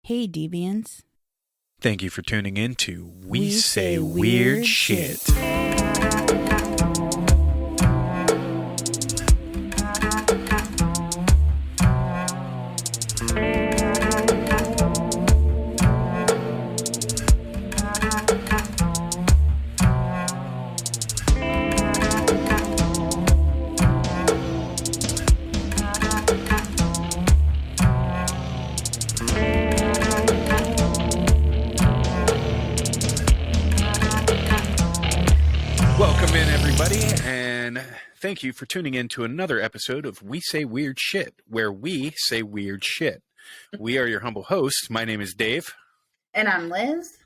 Hey, Deviants. Thank you for tuning in to We Say Weird Shit. Welcome in, everybody, and thank you for tuning in to another episode of We Say Weird Shit, where we say weird shit. We are your humble hosts. My name is Dave. And I'm Liz.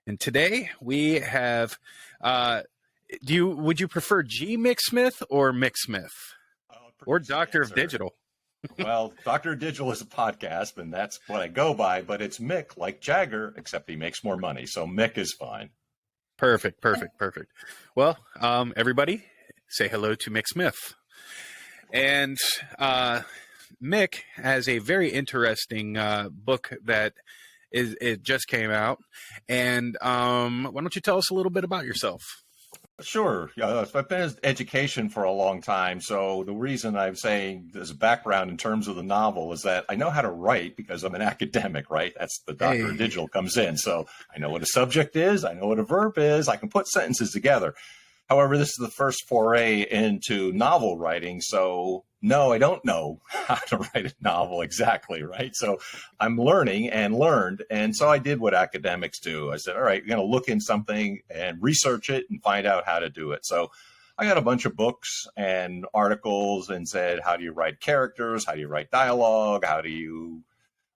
And today we have, would you prefer G. Mick Smith or Mick Smith? Or Doctor of Digital? Well, Doctor Digital is a podcast, and that's what I go by, but it's Mick, like Jagger, except he makes more money, so Mick is fine. Perfect. Well, everybody, say hello to Mick Smith. And Mick has a very interesting book that it just came out. And why don't you tell us a little bit about yourself? Sure. I've been in education for a long time, so the reason I'm saying there's a background in terms of the novel is that I know how to write because I'm an academic, right? That's the Doctor of Digital comes in. So I know what a subject is, I know what a verb is, I can put sentences together. However, this is the first foray into novel writing, so no, I don't know how to write a novel exactly, right? So I'm learning and learned, and so I did what academics do. I said, all right, you're going to look in something and research it and find out how to do it. So I got a bunch of books and articles and said, how do you write characters? How do you write dialogue? How do you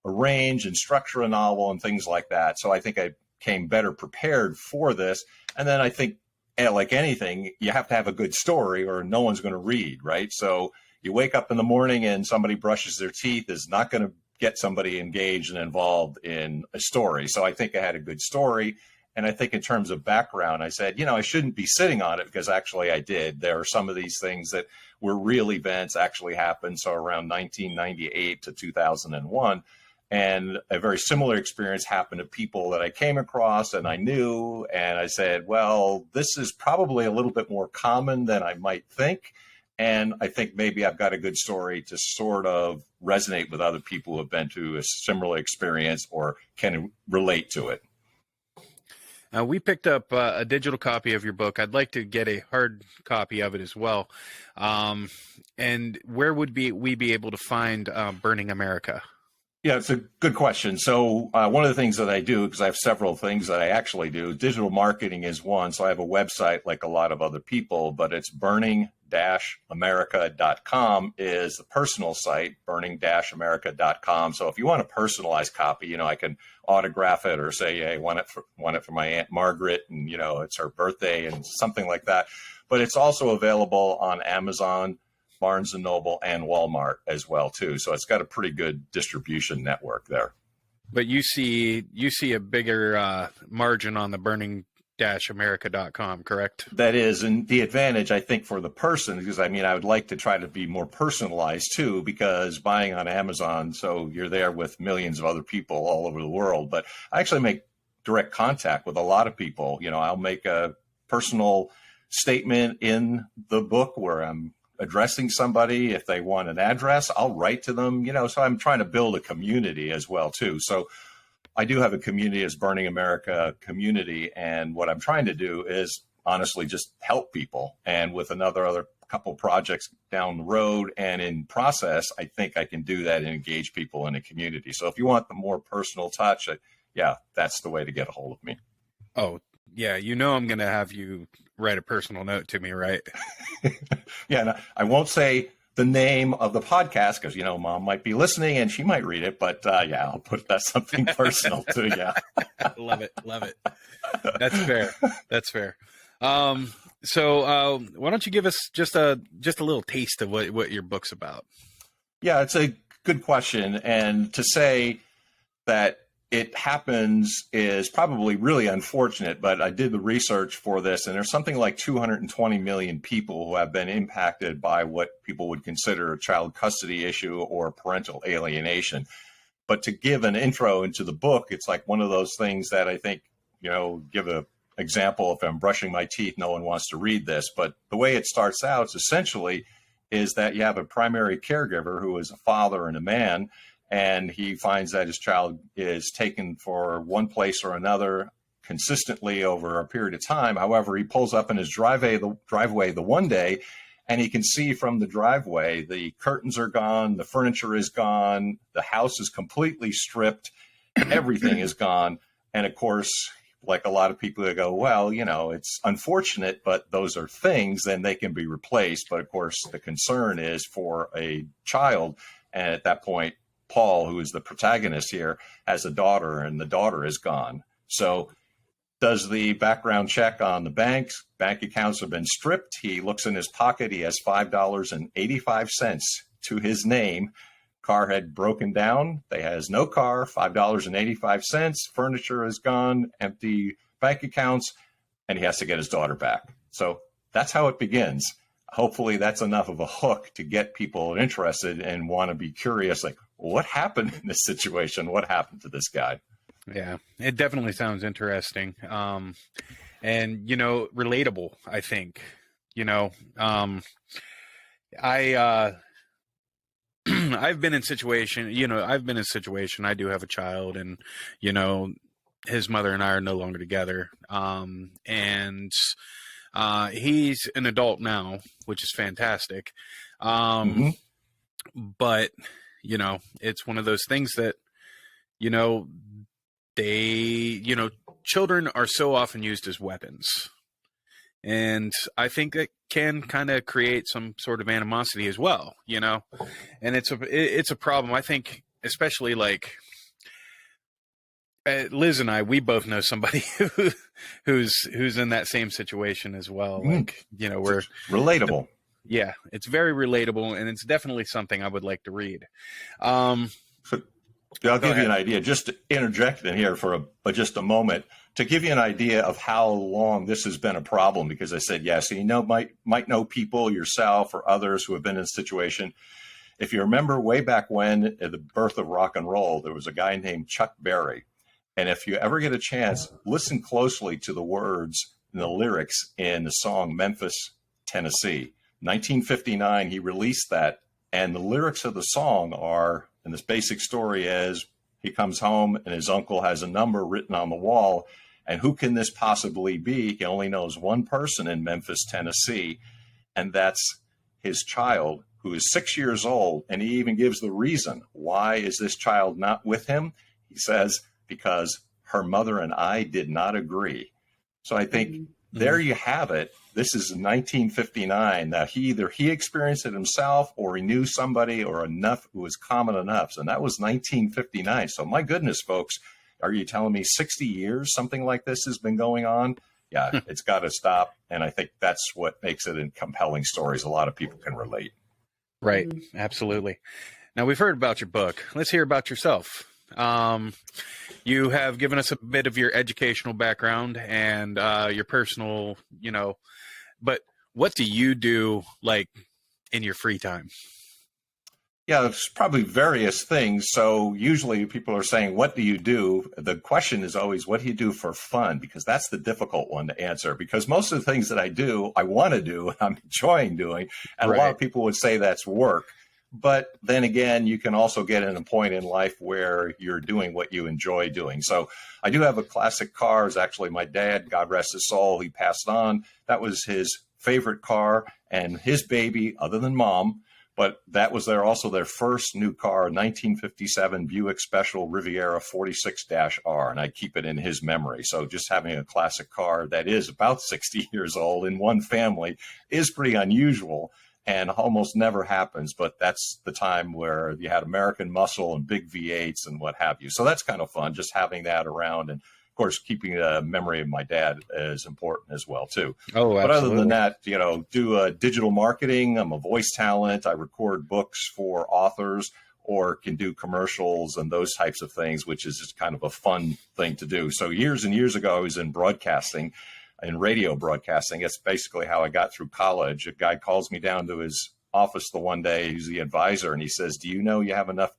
arrange and structure a novel and things like that? So I think I came better prepared for this. And then I think, like anything, you have to have a good story or no one's going to read, right? So you wake up in the morning and somebody brushes their teeth is not going to get somebody engaged and involved in a story. So I think I had a good story. And I think in terms of background, I said, I shouldn't be sitting on it because actually I did. There are some of these things that were real events actually happened. So around 1998 to 2001. And a very similar experience happened to people that I came across and I knew. And I said, well, this is probably a little bit more common than I might think. And I think maybe I've got a good story to sort of resonate with other people who have been to a similar experience or can relate to it. We picked up a digital copy of your book. I'd like to get a hard copy of it as well. And where would we be able to find Burning America? Yeah, it's a good question. So one of the things that I do, because I have several things that I actually do, digital marketing is one. So I have a website like a lot of other people, but it's burning-america.com is the personal site, burning-america.com. So if you want a personalized copy, I can autograph it or say, hey, I want it for my Aunt Margaret and, it's her birthday and something like that. But it's also available on Amazon, Barnes & Noble, and Walmart as well, too. So it's got a pretty good distribution network there. But you see a bigger margin on the burning-america.com, correct? That is. And the advantage, I think, for the person, because, I would like to try to be more personalized, too, because buying on Amazon, so you're there with millions of other people all over the world. But I actually make direct contact with a lot of people. I'll make a personal statement in the book where I'm addressing somebody. If they want an address, I'll write to them, so I'm trying to build a community as well, too. So I do have a community as Burning America community. And what I'm trying to do is honestly just help people. And with other couple projects down the road and in process, I think I can do that and engage people in a community. So if you want the more personal touch, that's the way to get a hold of me. Oh, yeah. I'm going to have you write a personal note to me, right? Yeah, and I won't say the name of the podcast because, Mom might be listening and she might read it. But, I'll put that something personal too, yeah. Love it. That's fair. So why don't you give us just a little taste of what your book's about? Yeah, it's a good question. And to say that it happens is probably really unfortunate, but I did the research for this, and there's something like 220 million people who have been impacted by what people would consider a child custody issue or parental alienation. But to give an intro into the book, it's like one of those things that I think, give a example. If I'm brushing my teeth, no one wants to read this, but the way it starts out essentially is that you have a primary caregiver who is a father and a man, and he finds that his child is taken for one place or another consistently over a period of time. However, he pulls up in his driveway the one day, and he can see from the driveway the curtains are gone, the furniture is gone, the house is completely stripped, everything is gone. And of course, like a lot of people that go, well, it's unfortunate, but those are things, then they can be replaced. But of course, the concern is for a child. And at that point, Paul, who is the protagonist here, has a daughter, and the daughter is gone. So does the background check on the banks. Bank accounts have been stripped. He looks in his pocket. He has $5.85 to his name. Car had broken down. They has no car, $5.85. Furniture is gone, empty bank accounts, and he has to get his daughter back. So that's how it begins. Hopefully that's enough of a hook to get people interested and want to be curious, like, what happened in this situation? What happened to this guy? Yeah, it definitely sounds interesting. And, relatable, I think. I've been in a situation, I do have a child, and, his mother and I are no longer together. And he's an adult now, which is fantastic. But, it's one of those things that, children are so often used as weapons. And I think it can kind of create some sort of animosity as well, and it's a problem. I think, especially like Liz and I, we both know somebody who's in that same situation as well. Like, we're relatable. Yeah, it's very relatable, and it's definitely something I would like to read. I'll give you an idea, just to interject in here for just a moment, to give you an idea of how long this has been a problem, because I said, yes, might know people yourself or others who have been in a situation. If you remember way back when, at the birth of rock and roll, there was a guy named Chuck Berry. And if you ever get a chance, listen closely to the words and the lyrics in the song Memphis, Tennessee. 1959, he released that. And the lyrics of the song are, and this basic story is, he comes home and his uncle has a number written on the wall. And who can this possibly be? He only knows one person in Memphis, Tennessee, and that's his child, who is 6 years old. And he even gives the reason. Why is this child not with him? He says, because her mother and I did not agree. So I think there you have it. This is 1959. Now, either he experienced it himself, or he knew somebody, or enough who was common enough. And that was 1959. So my goodness, folks, are you telling me 60 years something like this has been going on? Yeah, it's got to stop. And I think that's what makes it in compelling stories. A lot of people can relate. Right. Absolutely. Now, we've heard about your book. Let's hear about yourself. You have given us a bit of your educational background and your personal, but what do you do, like, in your free time? Yeah, there's probably various things. So usually people are saying, what do you do? The question is always, what do you do for fun? Because that's the difficult one to answer. Because most of the things that I do, I want to do, and I'm enjoying doing. And Right. A lot of people would say that's work. But then again, you can also get in a point in life where you're doing what you enjoy doing. So I do have a classic car. It's actually my dad, God rest his soul, he passed on. That was his favorite car and his baby, other than mom. But that was also their first new car, 1957 Buick Special Riviera 46-R, and I keep it in his memory. So just having a classic car that is about 60 years old in one family is pretty unusual and almost never happens. But that's the time where you had American muscle and big V8s and what have you. So that's kind of fun, just having that around. And of course, keeping a memory of my dad is important as well, too. Oh, absolutely. But other than that, do digital marketing. I'm a voice talent. I record books for authors, or can do commercials and those types of things, which is just kind of a fun thing to do. So years and years ago, I was in broadcasting, in radio broadcasting. It's basically how I got through college. A guy calls me down to his office the one day, he's the advisor, and he says, do you know you have enough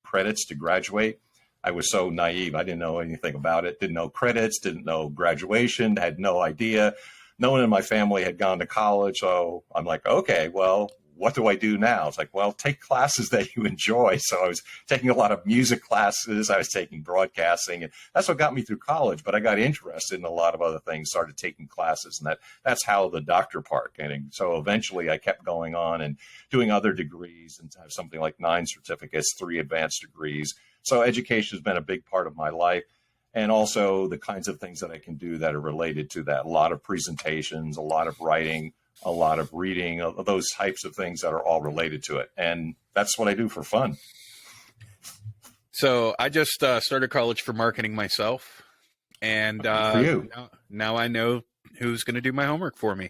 credits to graduate. I was so naive. I didn't know anything about it, didn't know credits, didn't know graduation, had no idea. No one in my family had gone to college. So I'm like, okay, well, what do I do now? It's like, well, take classes that you enjoy. So I was taking a lot of music classes. I was taking broadcasting, and that's what got me through college. But I got interested in a lot of other things, started taking classes, and that's how the doctor part came. So eventually I kept going on and doing other degrees, and have something like 9 certificates, 3 advanced degrees. So education has been a big part of my life. And also the kinds of things that I can do that are related to that. A lot of presentations, a lot of writing, a lot of reading, those types of things that are all related to it. And that's what I do for fun. So I just started college for marketing myself. And for you. Now I know who's going to do my homework for me.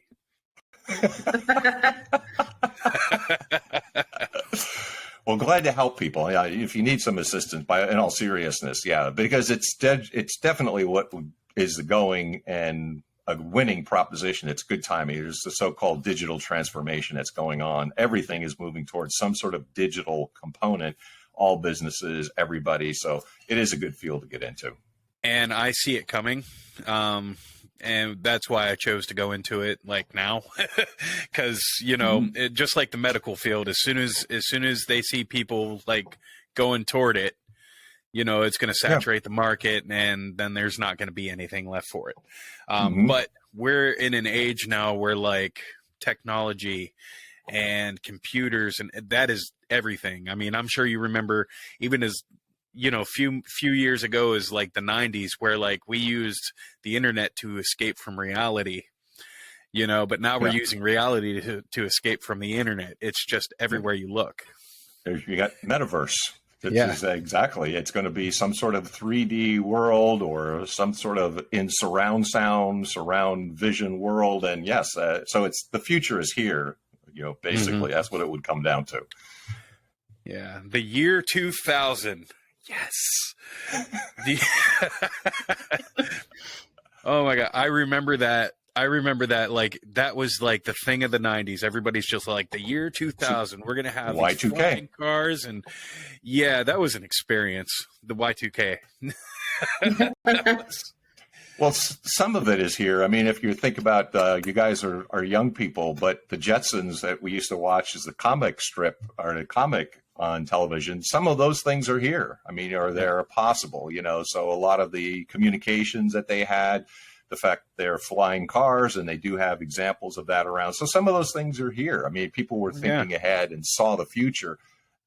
Well, glad to help people. Yeah, if you need some assistance, in all seriousness, yeah, because it's definitely what is the going and a winning proposition. It's good timing. There's the so-called digital transformation that's going on. Everything is moving towards some sort of digital component. All businesses, everybody. So it is a good field to get into. And I see it coming. And that's why I chose to go into it like now, because it, just like the medical field, as soon as they see people like going toward it, it's going to saturate the market, and then there's not going to be anything left for it. But we're in an age now where like technology and computers, and that is everything. I mean, I'm sure you remember, even as few years ago is like the 90s, where like we used the internet to escape from reality, but now we're using reality to escape from the internet. It's just everywhere you look. You got metaverse. Exactly. It's going to be some sort of 3D world, or some sort of in surround sound, surround vision world. And yes, so the future is here, basically. That's what it would come down to. Yeah. The year 2000. Yes. Oh my God. I remember that. Like that was like the thing of the 90s. Everybody's just like, the year 2000, we're going to have Y2K flying cars. And yeah, that was an experience. The Y2K. Well, some of it is here. I mean, if you think about, you guys are young people, but the Jetsons that we used to watch as the comic strip, or the comic on television, some of those things are here. I mean, are there possible, so a lot of the communications that they had, the fact they're flying cars, and they do have examples of that around. So some of those things are here. I mean, people were thinking ahead and saw the future,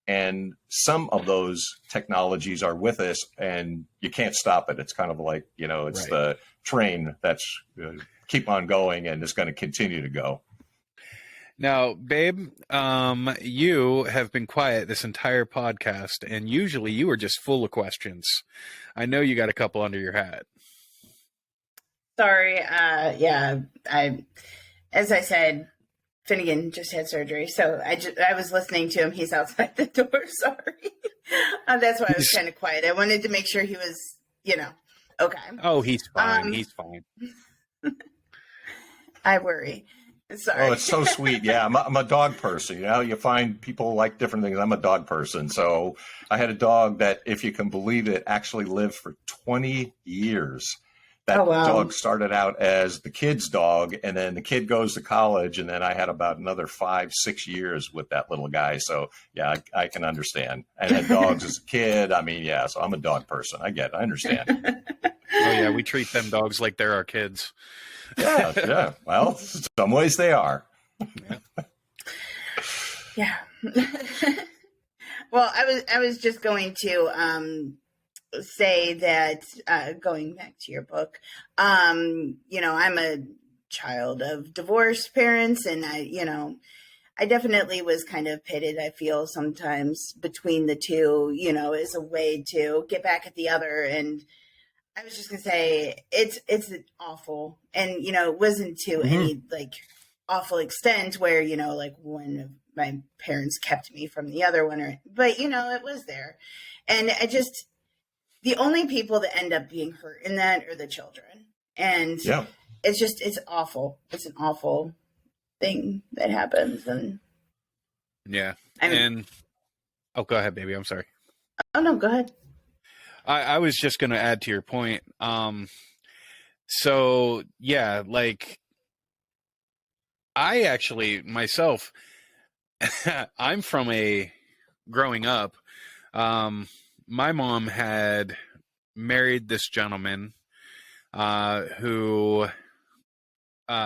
and some of those technologies are with us, and you can't stop it. It's kind of like, it's the train that's keep on going, and it's going to continue to go. Now, babe, you have been quiet this entire podcast, and usually you are just full of questions. I know you got a couple under your hat. Sorry. As I said, Finnegan just had surgery, so I was listening to him. He's outside the door. Sorry. That's why I was kind of quiet. I wanted to make sure he was, okay. Oh, he's fine. He's fine. I worry. Sorry. Oh, it's so sweet. Yeah, I'm a dog person. You find people like different things. I'm a dog person. So I had a dog that, if you can believe it, actually lived for 20 years. That dog started out as the kid's dog, and then the kid goes to college, and then I had about another 5-6 years with that little guy. So yeah, I can understand. And had dogs as a kid. I mean, yeah, so I'm a dog person. I get it. I understand. Oh yeah, we treat them dogs like they're our kids. Yeah. Well, some ways they are. Yeah. Well, I was just going to say that, going back to your book, I'm a child of divorced parents, and I definitely was kind of pitted, I feel sometimes, between the two, as a way to get back at the other. And I was just going to say, it's awful. And, it wasn't to any like awful extent where, like one of my parents kept me from the other one, but it was there. And the only people that end up being hurt in that are the children. And it's awful. It's an awful thing that happens. And yeah. Oh, go ahead, baby. I'm sorry. Oh no, go ahead. I was just going to add to your point. So yeah, like I actually myself, I'm from a growing up. My mom had married this gentleman who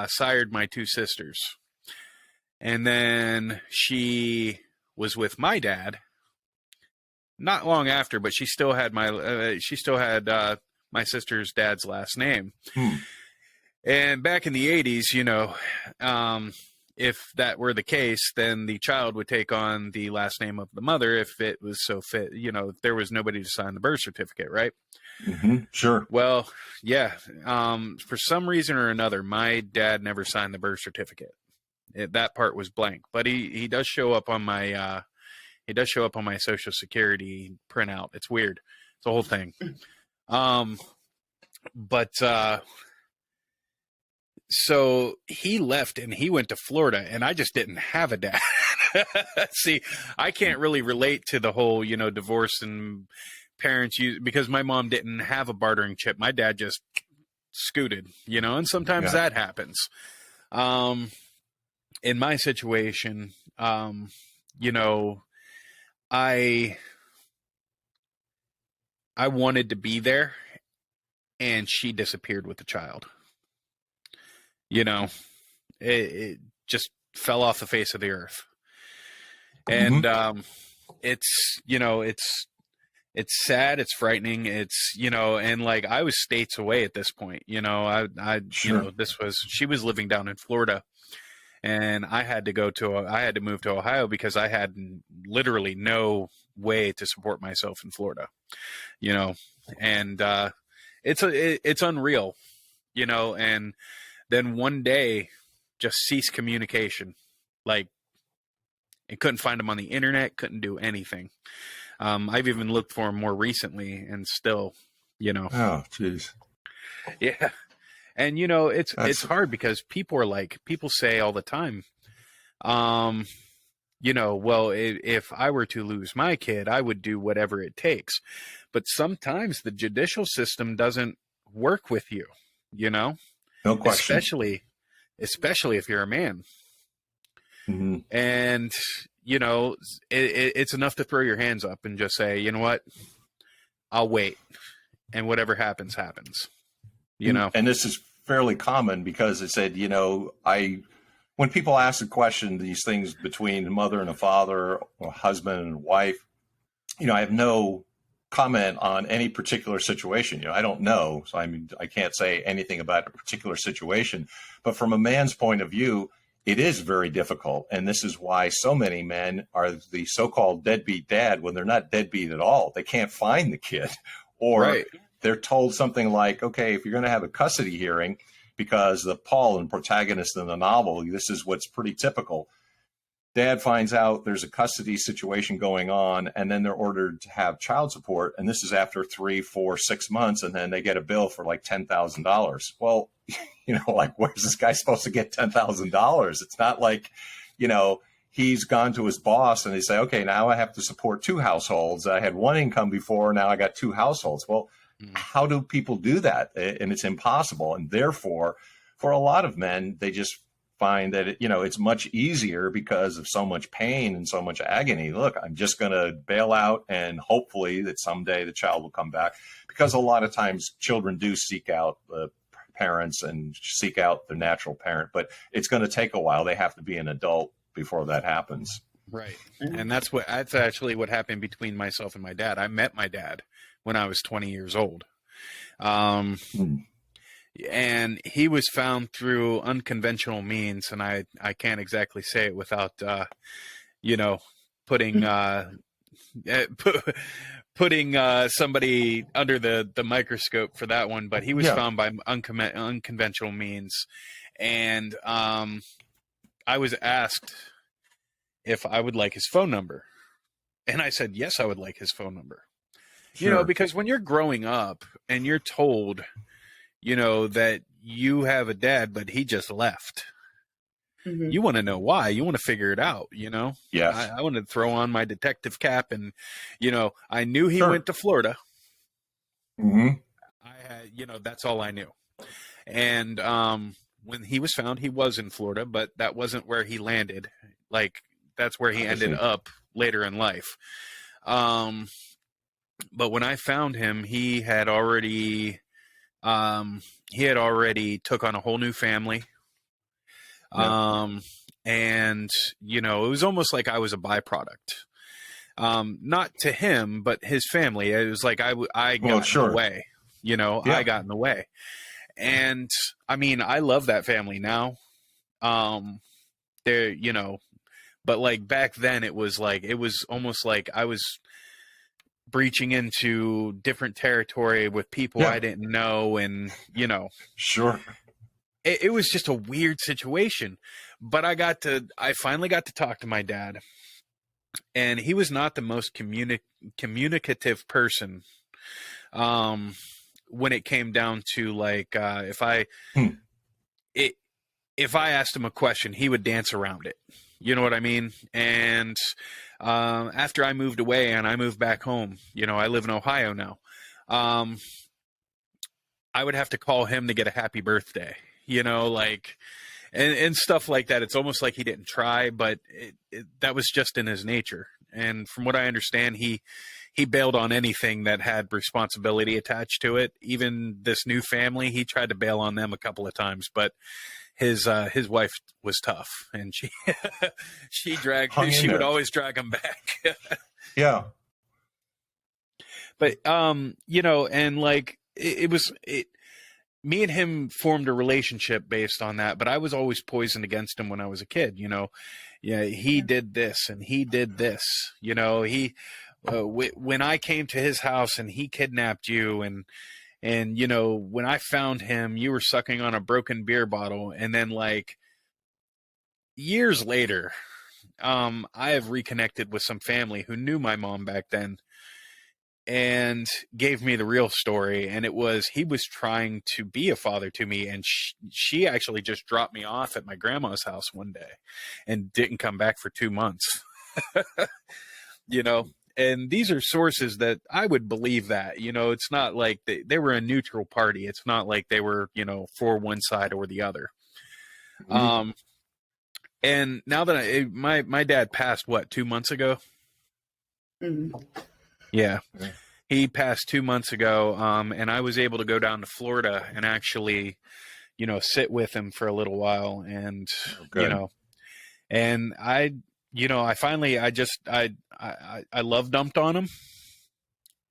sired my two sisters, and then she was with my dad. Not long after, but she still had my sister's dad's last name. Hmm. And back in the 80s, if that were the case, then the child would take on the last name of the mother if it was so fit, if there was nobody to sign the birth certificate, right? Mm-hmm. Sure. Well, yeah. For some reason or another, my dad never signed the birth certificate. That part was blank, but he does show up on my Social Security printout. It's weird. It's a whole thing. But so he left and he went to Florida, and I just didn't have a dad. See, I can't really relate to the whole, divorce and parents use, because my mom didn't have a bartering chip. My dad just scooted, and sometimes that happens. In my situation, I wanted to be there, and she disappeared with the child. It just fell off the face of the earth. And it's sad, it's frightening, and like I was states away at this point. Sure. She was living down in Florida, and I had to move to Ohio because I had literally no way to support myself in Florida. And it's unreal, and then one day just ceased communication. Like, I couldn't find him on the internet, couldn't do anything. I've even looked for him more recently, and still, Oh, jeez. Yeah. And it's hard because people say all the time, well, if I were to lose my kid, I would do whatever it takes. But sometimes the judicial system doesn't work with you, No question. especially if you're a man. Mm-hmm. And it's enough to throw your hands up and just say, you know what, I'll wait, and whatever happens. And this is fairly common because it said, when people ask the question, these things between a mother and a father, or a husband and a wife, I have no comment on any particular situation. I don't know. So I can't say anything about a particular situation, but from a man's point of view, it is very difficult. And this is why so many men are the so-called deadbeat dad when they're not deadbeat at all. They can't find the kid, or Right. They're told something like, okay, if you're going to have a custody hearing, because the Paul and protagonist in the novel, this is what's pretty typical. Dad finds out there's a custody situation going on, and then they're ordered to have child support. And this is after 3, 4, 6 months. And then they get a bill for like $10,000. Well, like, where's this guy supposed to get $10,000? It's not like, he's gone to his boss and they say, okay, now I have to support 2 households. I had 1 income before. Now I got 2 households. Well, how do people do that? And it's impossible. And therefore, for a lot of men, they just find that, it's much easier because of so much pain and so much agony. Look, I'm just going to bail out, and hopefully that someday the child will come back, because a lot of times children do seek out the parents and seek out their natural parent, but it's going to take a while. They have to be an adult before that happens. Right. And that's actually what happened between myself and my dad. I met my dad when I was 20 years old. And he was found through unconventional means, and I can't exactly say it without, putting putting somebody under the microscope for that one. But he was found by unconventional means, and I was asked if I would like his phone number, and I said yes, I would like his phone number. Sure. Because when you're growing up and you're told, that you have a dad, but he just left. Hmm. You want to know why. You want to figure it out, you know? Yes. I want to throw on my detective cap and, you know, I knew he Sure. went to Florida. Hmm. I had, you know, that's all I knew. And when he was found, he was in Florida, but that wasn't where he landed. Like, that's where he I ended see. up later in life. Um, but when I found him, he had already took on a whole new family. Yeah. And you know, it was almost like I was a byproduct. Not to him, but his family. It was like I Well, got in the sure. way. You know, I Yeah. got in the way. And I mean, I love that family now. They're, you know, but like back then it was almost like I was breaching into different territory with people Yeah. I didn't know. And, you know, Sure. it was just a weird situation. But I finally got to talk to my dad, and he was not the most communicative person. When it came down to like, Hmm. it, if I asked him a question, he would dance around it. You know what I mean? And after I moved away and I moved back home, you know, I live in Ohio now. Um, I would have to call him to get a happy birthday, you know, like, and stuff like that. It's almost like he didn't try, but that was just in his nature. And from what I understand, he bailed on anything that had responsibility attached to it. Even this new family, he tried to bail on them a couple of times, but his wife was tough, and Hung in she would there. always drag him back. Yeah. But you know, and like me and him formed a relationship based on that, but I was always poisoned against him when I was a kid, you know. Yeah, he Yeah. did this and he did this, you know. When I came to his house and he kidnapped you, and you know, when I found him, you were sucking on a broken beer bottle. And then like years later, I have reconnected with some family who knew my mom back then and gave me the real story. And it was, he was trying to be a father to me, and she actually just dropped me off at my grandma's house one day and didn't come back for 2 months. You know, and these are sources that I would believe that, you know, it's not like they were a neutral party. It's not like they were, you know, for one side or the other. Mhm. And now that my dad passed, what, 2 months ago? Hmm. Yeah. Yeah. He passed 2 months ago. And I was able to go down to Florida and actually, you know, sit with him for a little while. And, Oh, you good. know, and you know, I finally, I love dumped on him,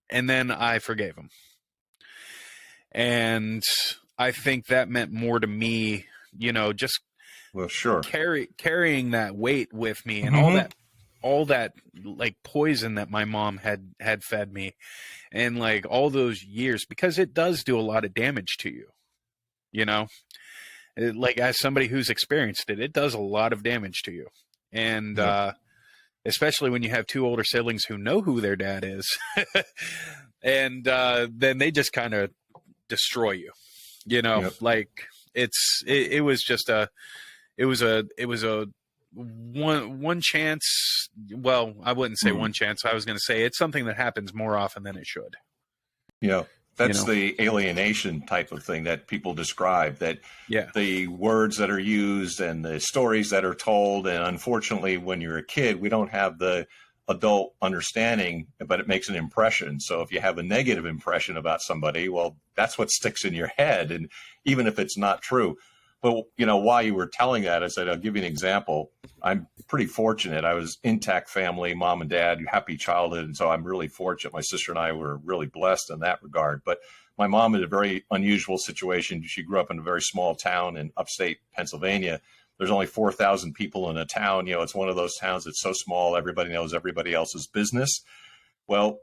and then I forgave him. And I think that meant more to me, you know, just Well, sure. carrying that weight with me, and Hmm. all that like poison that my mom had fed me, and like all those years, because it does do a lot of damage to you, you know. Like, as somebody who's experienced it, it does a lot of damage to you. And Yep. especially when you have two older siblings who know who their dad is. And then they just kind of destroy you, you know. Yep. Like, it was just it was a one chance. Well, I wouldn't say Hmm. one chance. I was going to say it's something that happens more often than it should, Yeah. you That's know. the alienation type of thing that people describe, that Yeah. the words that are used and the stories that are told. And unfortunately, when you're a kid, we don't have the adult understanding, but it makes an impression. So if you have a negative impression about somebody, well, that's what sticks in your head. And even if it's not true. But, you know, while you were telling that, I said, I'll give you an example. I'm pretty fortunate. I was intact family, mom and dad, happy childhood. And so I'm really fortunate. My sister and I were really blessed in that regard. But my mom had a very unusual situation. She grew up in a very small town in upstate Pennsylvania. There's only 4,000 people in a town. You know, it's one of those towns that's so small, everybody knows everybody else's business. Well,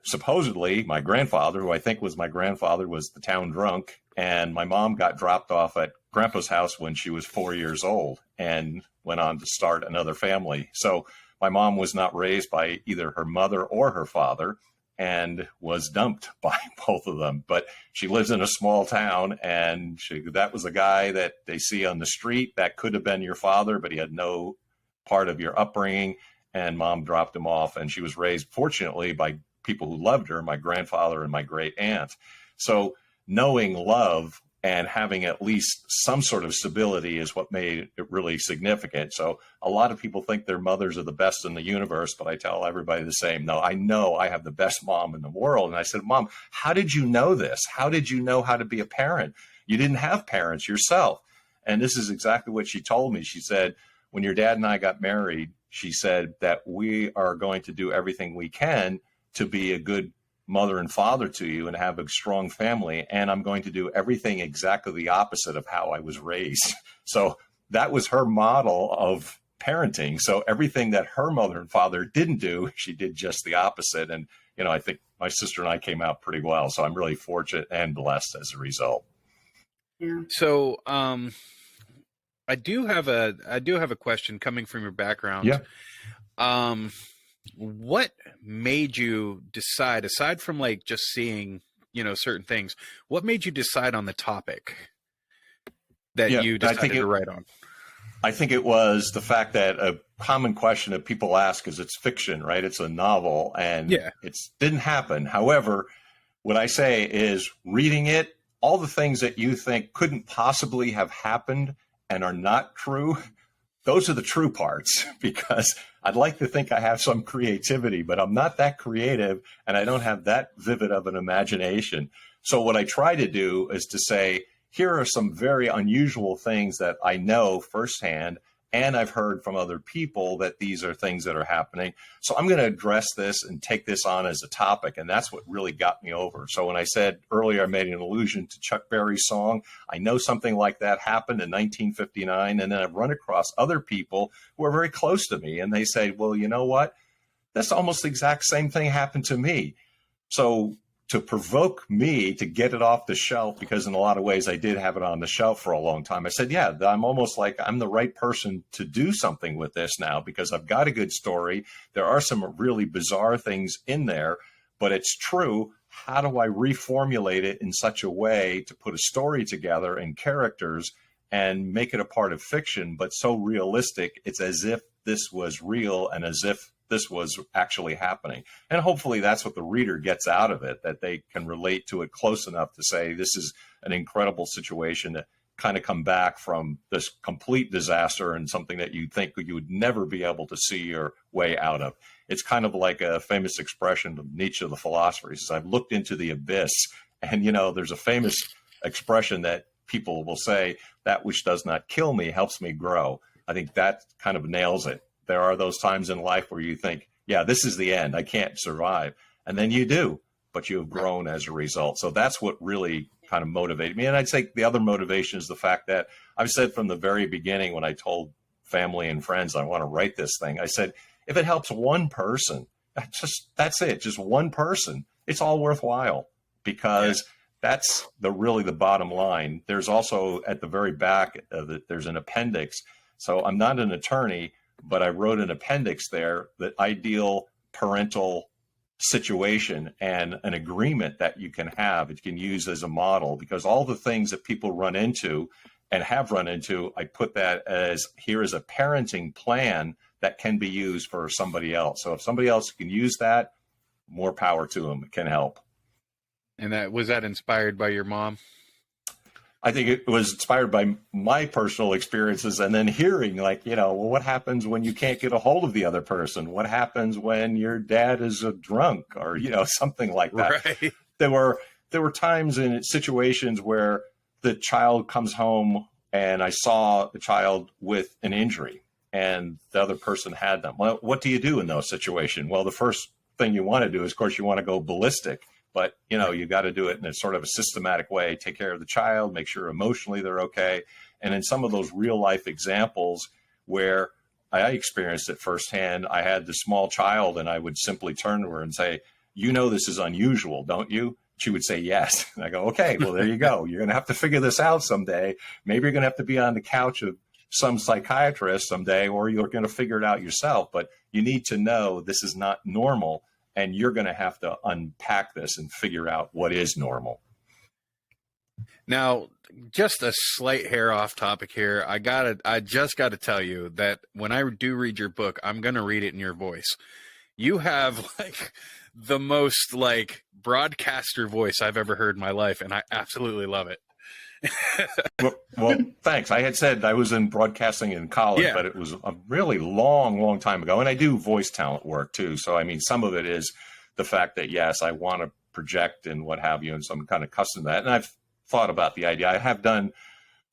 supposedly my grandfather, who I think was my grandfather, was the town drunk, and my mom got dropped off at grandpa's house when she was 4 years old and went on to start another family. So my mom was not raised by either her mother or her father. and was dumped by both of them. But she lives in a small town, and that was a guy that they see on the street. That could have been your father, but he had no part of your upbringing, and mom dropped him off. And she was raised, fortunately, by people who loved her, my grandfather and my great aunt. So knowing love and having at least some sort of stability is what made it really significant. So a lot of people think their mothers are the best in the universe, but I tell everybody the same. No, I know I have the best mom in the world. And I said, Mom, how did you know this? How did you know how to be a parent? You didn't have parents yourself. And this is exactly what she told me. She said, when your dad and I got married, she said that we are going to do everything we can to be a good mother and father to you and have a strong family. And I'm going to do everything exactly the opposite of how I was raised. So that was her model of parenting. So everything that her mother and father didn't do, she did just the opposite. And, you know, I think my sister and I came out pretty well. So I'm really fortunate and blessed as a result. Yeah. So, I do have a question coming from your background. Yeah. What made you decide, aside from like just seeing, you know, certain things, what made you decide on the topic that you decided to write on? I think it was the fact that a common question that people ask is it's fiction, right? It's a novel, and it didn't happen. However, what I say is reading it, all the things that you think couldn't possibly have happened and are not true, those are the true parts, because I'd like to think I have some creativity, but I'm not that creative and I don't have that vivid of an imagination. So what I try to do is to say, here are some very unusual things that I know firsthand, and I've heard from other people that these are things that are happening. So I'm going to address this and take this on as a topic. And that's what really got me over. So when I said earlier, I made an allusion to Chuck Berry's song, I know something like that happened in 1959. And then I've run across other people who are very close to me. And they say, well, you know what? That's almost the exact same thing happened to me. So to provoke me to get it off the shelf, because in a lot of ways I did have it on the shelf for a long time, I said, yeah, I'm almost like I'm the right person to do something with this now, because I've got a good story. There are some really bizarre things in there, but it's true. How do I reformulate it in such a way to put a story together and characters and make it a part of fiction, but so realistic, it's as if this was real and as if this was actually happening. And hopefully that's what the reader gets out of it, that they can relate to it close enough to say, this is an incredible situation to kind of come back from this complete disaster and something that you think you would never be able to see your way out of. It's kind of like a famous expression of Nietzsche, the philosopher. He says, I've looked into the abyss. And, you know, there's a famous expression that people will say, that which does not kill me helps me grow. I think that kind of nails it. There are those times in life where you think, yeah, this is the end. I can't survive. And then you do, but you have grown as a result. So that's what really kind of motivated me. And I'd say the other motivation is the fact that I've said from the very beginning, when I told family and friends I want to write this thing, I said, if it helps one person, that's it. Just one person. It's all worthwhile, because that's really the bottom line. There's also at the very back of it, there's an appendix. So I'm not an attorney, but I wrote an appendix there, the ideal parental situation and an agreement that you can have, it can use as a model, because all the things that people run into and have run into, I put that as, here is a parenting plan that can be used for somebody else. So if somebody else can use that, more power to them, it can help. And was that inspired by your mom? I think it was inspired by my personal experiences, and then hearing, like, you know, well, what happens when you can't get a hold of the other person? What happens when your dad is a drunk, or, you know, something like that? Right. There were times in situations where the child comes home and I saw the child with an injury and the other person had them. Well, what do you do in those situations? Well, the first thing you want to do is, of course, you want to go ballistic. But, you know, you got to do it in a sort of a systematic way, take care of the child, make sure emotionally they're okay. And in some of those real life examples where I experienced it firsthand, I had the small child and I would simply turn to her and say, you know, this is unusual, don't you? She would say yes. And I go, okay, well, there you go. You're going to have to figure this out someday. Maybe you're going to have to be on the couch of some psychiatrist someday, or you're going to figure it out yourself. But you need to know this is not normal. and you're going to have to unpack this and figure out what is normal. Now, just a slight hair off topic here. I just gotta tell you that when I do read your book, I'm gonna read it in your voice. You have like the most like broadcaster voice I've ever heard in my life, and I absolutely love it. Well, thanks. I had said I was in broadcasting in college, but it was a really long time ago. And I do voice talent work too. So, I mean, some of it is the fact that, yes, I want to project and what have you. And so I'm kind of accustomed to that. And I've thought about the idea. I have done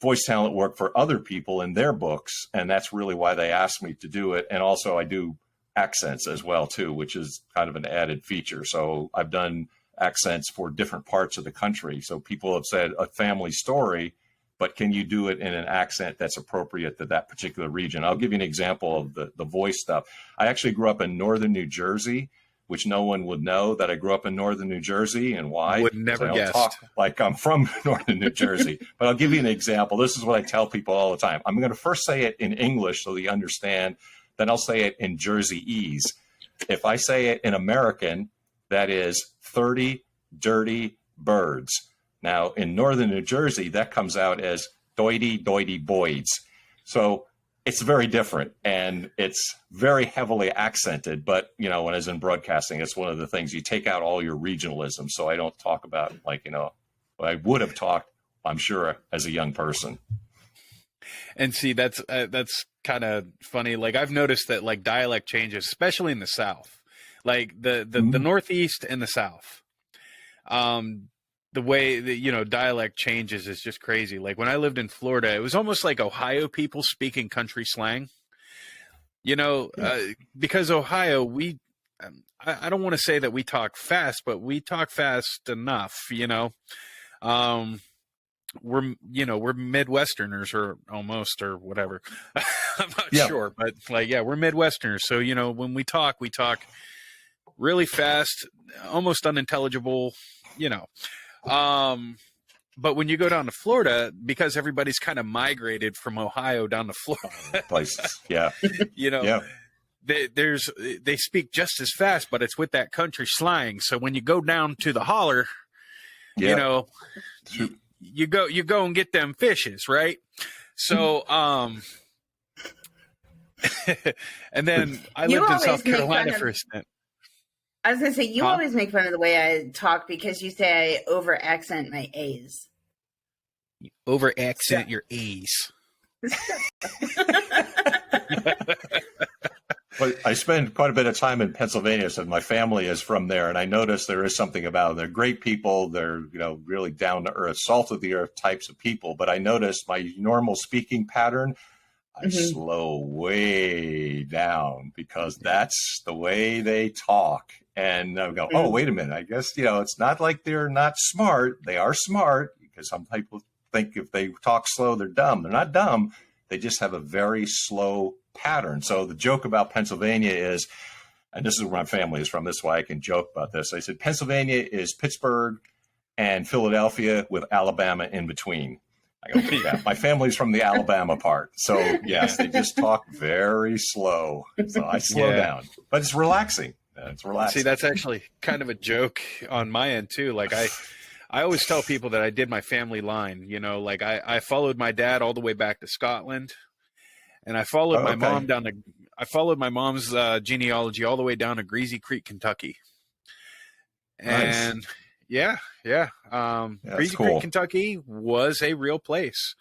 voice talent work for other people in their books. And that's really why they asked me to do it. And also I do accents as well too, which is kind of an added feature. So I've done accents for different parts of the country. So people have said a family story, but can you do it in an accent that's appropriate to that particular region? I'll give you an example of the voice stuff. I actually grew up in northern New Jersey, which no one would know that I grew up in northern New Jersey. And why? Would never I guessed. Talk like I'm from northern New Jersey. But I'll give you an example. This is what I tell people all the time. I'm going to first say it in English so that you understand. Then I'll say it in Jerseyese. If I say it in American, that is 30 dirty birds. Now, in northern New Jersey, that comes out as doity boys. So it's very different, and it's very heavily accented. But, you know, when I was in broadcasting, it's one of the things you take out all your regionalism. So I don't talk about, like, you know, what I would have talked, I'm sure, as a young person. And see, that's kind of funny. Like, I've noticed that, like, dialect changes, especially in the South, like the Northeast and the South. The way that, you know, dialect changes is just crazy. Like when I lived in Florida, it was almost like Ohio people speaking country slang, you know, because Ohio, I don't want to say that we talk fast, but we talk fast enough, you know. We're Midwesterners or almost, or whatever. I'm not sure, but like, yeah, we're Midwesterners. So, you know, when we talk really fast, almost unintelligible, you know. But when you go down to Florida, because everybody's kind of migrated from Ohio down to Florida, places, yeah, you know, they speak just as fast, but it's with that country slang. So when you go down to the holler, you know, you go and get them fishes, right? So, and then I lived in South Carolina for a stint. I was going to say, you always make fun of the way I talk because you say I over accent my A's. You over accent your A's. But I spend quite a bit of time in Pennsylvania, so my family is from there, and I noticed there is something about them. They're great people. They're, you know, really down to earth, salt of the earth types of people. But I noticed my normal speaking pattern, I slow way down because that's the way they talk. And I go, oh, wait a minute. I guess, you know, it's not like they're not smart. They are smart, because some people think if they talk slow, they're dumb. They're not dumb. They just have a very slow pattern. So the joke about Pennsylvania is, and this is where my family is from, this is why I can joke about this. I said, Pennsylvania is Pittsburgh and Philadelphia with Alabama in between. I go, yeah, my family's from the Alabama part. So yes, they just talk very slow. So I slow down, but it's relaxing. It's relaxing. See, that's actually kind of a joke on my end too. Like I always tell people that I did my family line, you know, like I followed my dad all the way back to Scotland, and I followed my mom I followed my mom's genealogy all the way down to Greasy Creek, Kentucky. And Greasy Creek, Kentucky was a real place.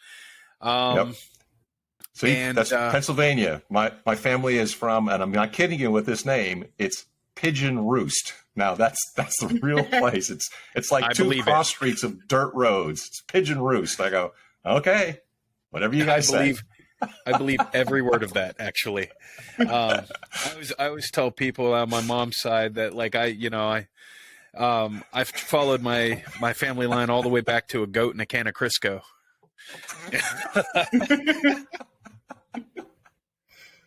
See, that's Pennsylvania. My family is from, and I'm not kidding you with this name, it's Pigeon Roost. Now that's the real place. It's like two cross streets of dirt roads. It's Pigeon Roost. I go, okay, whatever you guys say. I believe every word of that. Actually, I always tell people on my mom's side that, like, I've followed my family line all the way back to a goat and a can of Crisco.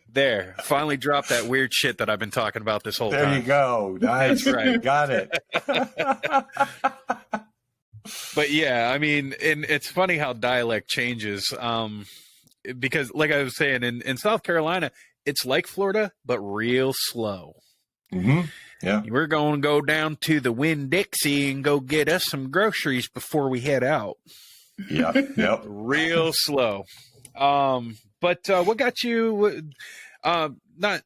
There, finally dropped that weird shit that I've been talking about this whole time. There you go. Nice. That's right. Got it. But yeah, I mean, and it's funny how dialect changes. Because like I was saying, in South Carolina, it's like Florida, but real slow. Mm-hmm. Yeah. We're going to go down to the Winn-Dixie and go get us some groceries before we head out. Yeah. Yep. Real slow. But what got you? Not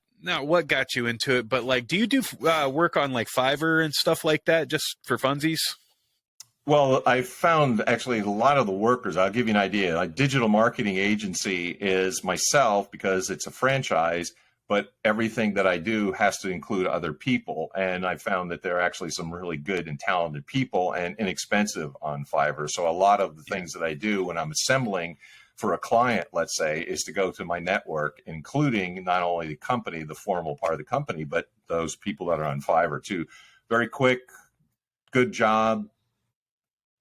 what got you into it, but like, do you do work on like Fiverr and stuff like that just for funsies? Well, I found actually a lot of the workers, I'll give you an idea. A digital marketing agency is myself because it's a franchise, but everything that I do has to include other people. And I found that there are actually some really good and talented people and inexpensive on Fiverr. So a lot of the things that I do when I'm assembling for a client, let's say, is to go to my network, including not only the company, the formal part of the company, but those people that are on Fiverr too. Very quick, good job,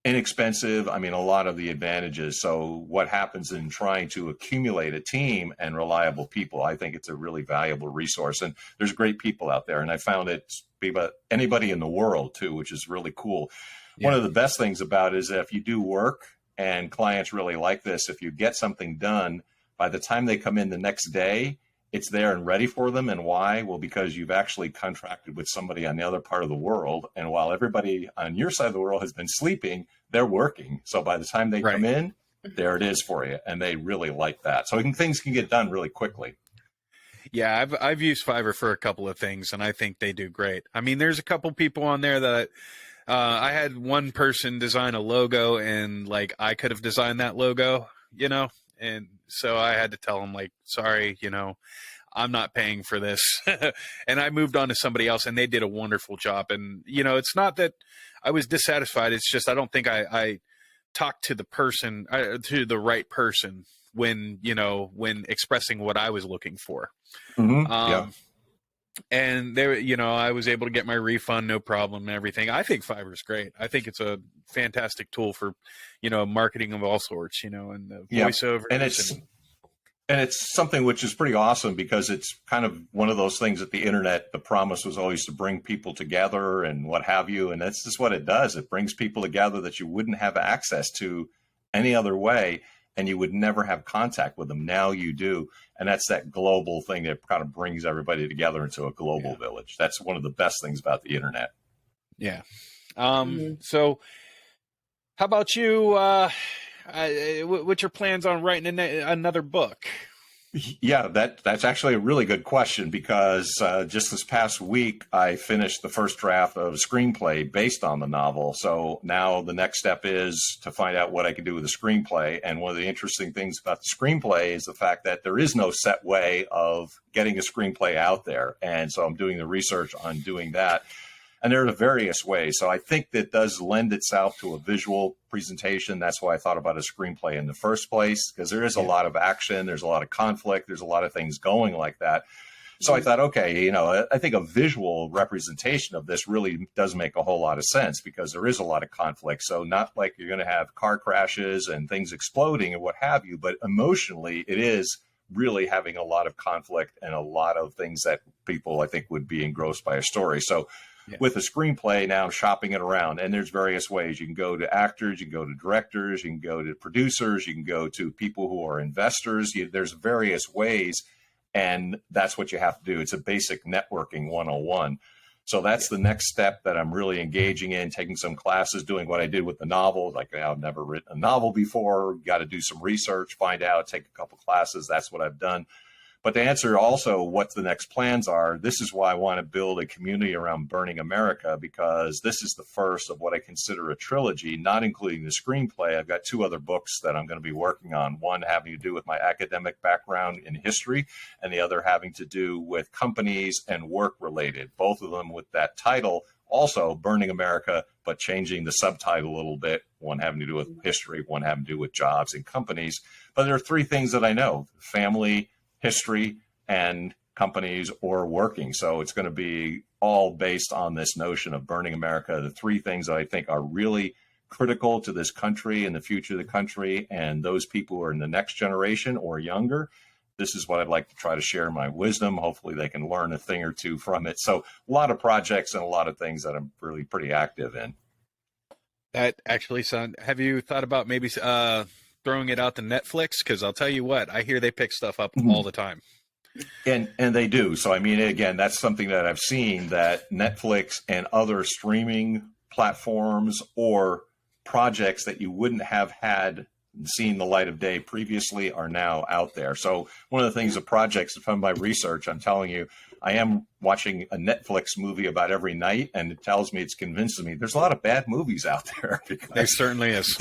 inexpensive. I mean, a lot of the advantages. So what happens in trying to accumulate a team and reliable people, I think it's a really valuable resource. And there's great people out there. And I found it be about anybody in the world too, which is really cool. Yeah. One of the best things about it is that if you do work and clients really like this, if you get something done, by the time they come in the next day, it's there and ready for them. And why? Well, because you've actually contracted with somebody on the other part of the world. And while everybody on your side of the world has been sleeping, they're working. So by the time they come in, there it is for you. And they really like that. So things can get done really quickly. Yeah, I've used Fiverr for a couple of things, and I think they do great. I mean, there's a couple people on there that I had one person design a logo, and like I could have designed that logo, you know, and so I had to tell him like, sorry, you know, I'm not paying for this. And I moved on to somebody else, and they did a wonderful job. And, you know, it's not that I was dissatisfied. It's just I don't think I talked to the person, to the right person when, you know, when expressing what I was looking for. Mm-hmm. Yeah. And there, you know, I was able to get my refund, no problem, and everything. I think Fiverr is great. I think it's a fantastic tool for, you know, marketing of all sorts, you know, and the voiceovers. And it's something which is pretty awesome because it's kind of one of those things that the internet, the promise was always to bring people together and what have you. And that's just what it does. It brings people together that you wouldn't have access to any other way, and you would never have contact with them. Now you do. And that's that global thing that kind of brings everybody together into a global village. That's one of the best things about the internet. Yeah. So how about you? What's your plans on writing another book? Yeah, that's actually a really good question because just this past week, I finished the first draft of a screenplay based on the novel. So now the next step is to find out what I can do with the screenplay. And one of the interesting things about the screenplay is the fact that there is no set way of getting a screenplay out there. And so I'm doing the research on doing that. And there are various ways. So I think that does lend itself to a visual presentation. That's why I thought about a screenplay in the first place, because there is a lot of action. There's a lot of conflict. There's a lot of things going like that. So I thought, okay, you know, I think a visual representation of this really does make a whole lot of sense because there is a lot of conflict. So not like you're going to have car crashes and things exploding and what have you, but emotionally it is really having a lot of conflict and a lot of things that people, I think, would be engrossed by a story. So with a screenplay, now I'm shopping it around, and there's various ways. You can go to actors, you can go to directors, you can go to producers, you can go to people who are investors. There's various ways, and that's what you have to do. It's a basic networking 101. So that's the next step that I'm really engaging in, taking some classes, doing what I did with the novel. Like, I've never written a novel before, got to do some research, find out, take a couple classes. That's what I've done. But to answer also what the next plans are, this is why I want to build a community around Burning America, because this is the first of what I consider a trilogy, not including the screenplay. I've got two other books that I'm going to be working on, one having to do with my academic background in history, and the other having to do with companies and work related, both of them with that title, also Burning America, but changing the subtitle a little bit, one having to do with history, one having to do with jobs and companies. But there are three things that I know: family, history, and companies or working. So it's going to be all based on this notion of Burning America, the three things that I think are really critical to this country and the future of the country, and those people who are in the next generation or younger. This is what I'd like to try to share my wisdom. Hopefully they can learn a thing or two from it. So a lot of projects and a lot of things that I'm really pretty active in. That actually have you thought about maybe throwing it out to Netflix? Because I'll tell you what, I hear they pick stuff up all the time. And they do. So, I mean, again, that's something that I've seen, that Netflix and other streaming platforms or projects that you wouldn't have had seen the light of day previously are now out there. So one of the things, the projects from my research, I'm telling you, I am watching a Netflix movie about every night, and it tells me, it's convincing me there's a lot of bad movies out there. Because There certainly is.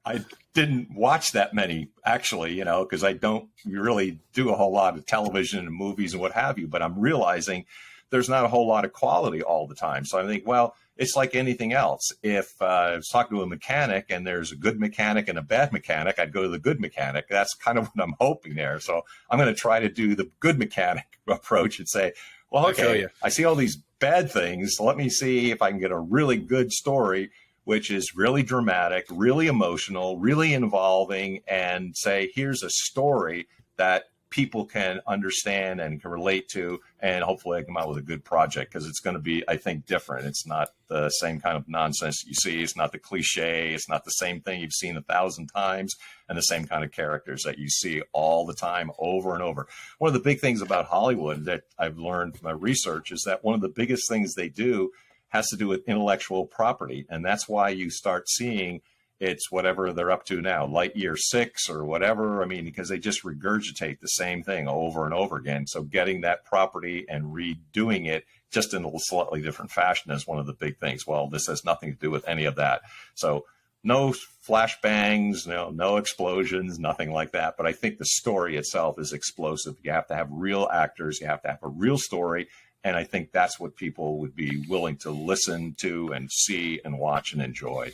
I didn't watch that many, actually, you know, because I don't really do a whole lot of television and movies and what have you. But I'm realizing there's not a whole lot of quality all the time. So I think, well, it's like anything else. If I was talking to a mechanic and there's a good mechanic and a bad mechanic, I'd go to the good mechanic. That's kind of what I'm hoping there. So I'm going to try to do the good mechanic approach and say, well, okay, I see all these bad things. Let me see if I can get a really good story, which is really dramatic, really emotional, really involving, and say, here's a story that people can understand and can relate to, and hopefully I come out with a good project, because it's going to be, I think, different. It's not the same kind of nonsense you see. It's not the cliche. It's not the same thing you've seen 1,000 times, and the same kind of characters that you see all the time, over and over. One of the big things about Hollywood that I've learned from my research is that one of the biggest things they do has to do with intellectual property. And that's why you start seeing it's whatever they're up to now, Lightyear 6 or whatever. I mean, because they just regurgitate the same thing over and over again. So getting that property and redoing it just in a slightly different fashion is one of the big things. Well, this has nothing to do with any of that. So no flashbangs, no explosions, nothing like that. But I think the story itself is explosive. You have to have real actors. You have to have a real story. And I think that's what people would be willing to listen to and see and watch and enjoy.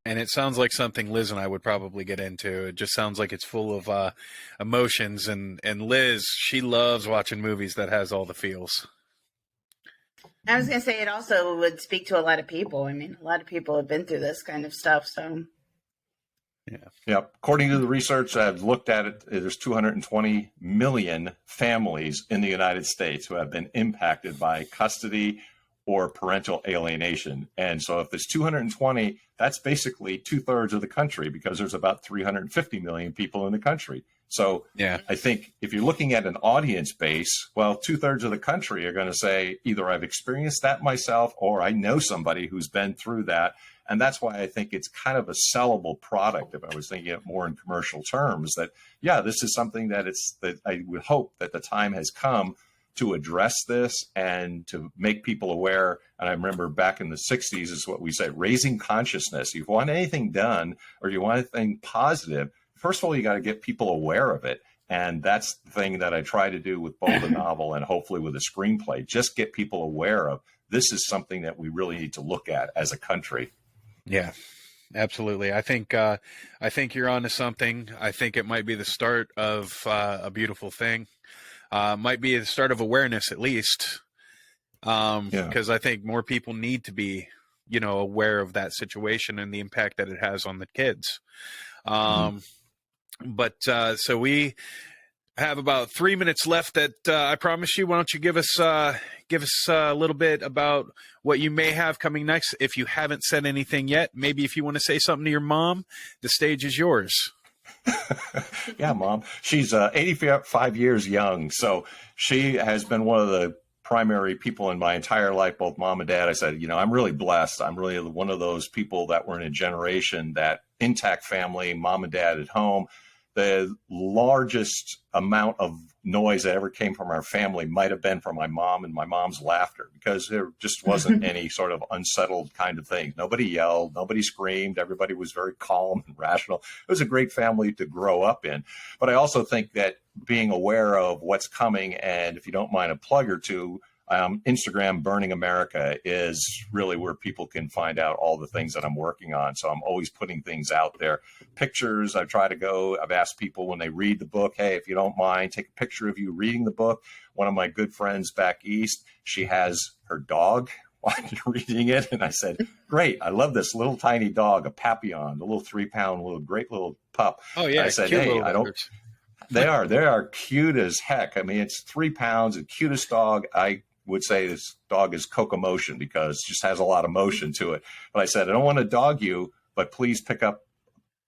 And it sounds like something Liz and I would probably get into. It just sounds like it's full of emotions. And Liz, she loves watching movies that has all the feels. I was going to say it also would speak to a lot of people. I mean, a lot of people have been through this kind of stuff. So, yeah. According to the research, I've looked at it, there's 220 million families in the United States who have been impacted by custody or parental alienation. And so if there's 220, that's basically 2/3 of the country, because there's about 350 million people in the country. So yeah, I think if you're looking at an audience base, well, 2/3 of the country are going to say, either I've experienced that myself, or I know somebody who's been through that. And that's why I think it's kind of a sellable product, if I was thinking it more in commercial terms, that, yeah, this is something that I would hope that the time has come to address this and to make people aware. And I remember back in the 60s is what we said, raising consciousness. If you want anything done, or you want anything positive, first of all, you got to get people aware of it. And that's the thing that I try to do with both the novel and hopefully with a screenplay, just get people aware of, this is something that we really need to look at as a country. Yeah, absolutely. I think you're onto something. I think it might be the start of a beautiful thing. Might be the start of awareness, at least, because I think more people need to be, aware of that situation and the impact that it has on the kids. But so we have about 3 minutes left. That I promise you. Why don't you give us a little bit about what you may have coming next? If you haven't said anything yet, maybe if you want to say something to your mom, the stage is yours. Yeah, Mom. She's 85 years young. So she has been one of the primary people in my entire life, both Mom and Dad. I said, I'm really blessed. I'm really one of those people that were in a generation, that intact family, Mom and Dad at home. The largest amount of noise that ever came from our family might have been from my mom and my mom's laughter, because there just wasn't any sort of unsettled kind of thing. Nobody yelled, nobody screamed. Everybody was very calm and rational. It was a great family to grow up in. But I also think that being aware of what's coming, and if you don't mind a plug or two, Instagram Burning America is really where people can find out all the things that I'm working on. So I'm always putting things out there. Pictures, I've asked people when they read the book, hey, if you don't mind, take a picture of you reading the book. One of my good friends back east, she has her dog while you're reading it. And I said, great, I love this little tiny dog, a Papillon, a little 3-pound, great little pup. Oh, yeah. And I said, hey, they are cute as heck. I mean, it's 3 pounds, the cutest dog. I would say this dog is Cocomotion, because it just has a lot of motion to it. But I said, I don't want to dog you, but please pick up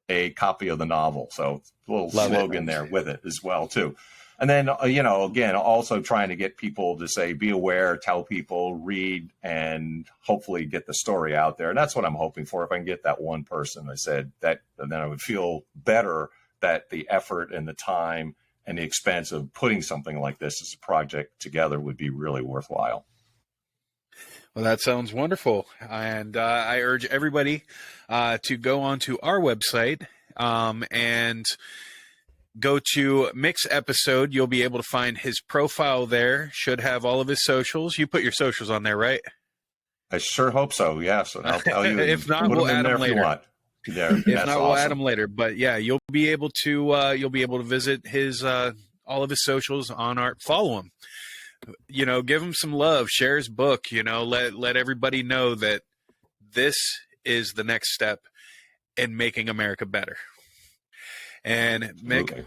a copy of the novel. So a little slogan there with it as well, too. And then, again, also trying to get people to say, be aware, tell people, read, and hopefully get the story out there. And that's what I'm hoping for. If I can get that one person, I said that, then I would feel better that the effort and the time and the expense of putting something like this as a project together would be really worthwhile. Well, that sounds wonderful. And I urge everybody to go onto our website and go to Mick's episode. You'll be able to find his profile there. Should have all of his socials. You put your socials on there, right? I sure hope so. Yes. And I'll tell you. If not, we'll add them later. There. If not, we'll add them later. But yeah, you'll be able to visit his all of his socials on our. Follow him. Give him some love. Share his book. Let everybody know that this is the next step in making America better. And Mick, Okay.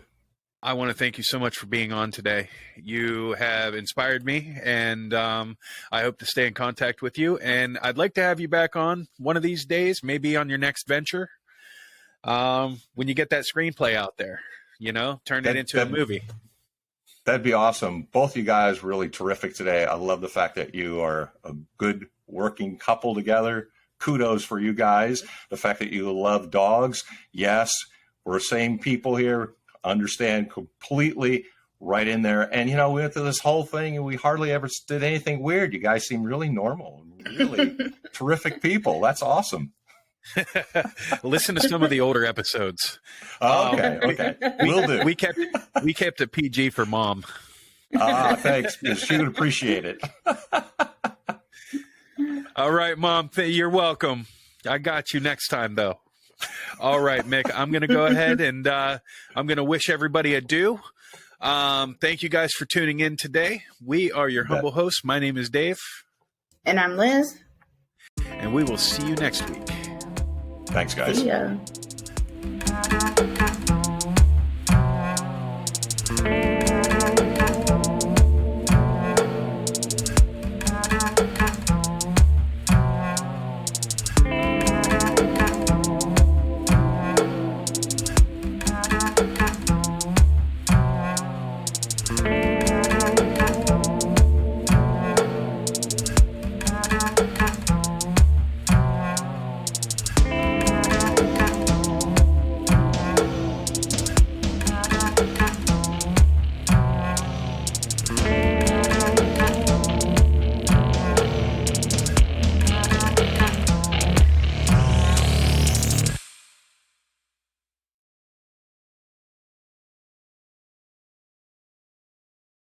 I want to thank you so much for being on today. You have inspired me, and I hope to stay in contact with you. And I'd like to have you back on one of these days, maybe on your next venture, when you get that screenplay out there, turn it into a movie. That'd be awesome. Both you guys really terrific today. I love the fact that you are a good working couple together. Kudos for you guys. The fact that you love dogs. Yes. We're same people here, understand completely, right in there. And, we went through this whole thing and we hardly ever did anything weird. You guys seem really normal, really terrific people. That's awesome. Listen to some of the older episodes. Okay. Will do. We kept it PG for Mom. Thanks. She would appreciate it. All right, Mom. You're welcome. I got you next time, though. All right, Mick, I'm going to go ahead and I'm going to wish everybody adieu. Thank you guys for tuning in today. We are your humble hosts. My name is Dave. And I'm Liz. And we will see you next week. Thanks, guys. See ya.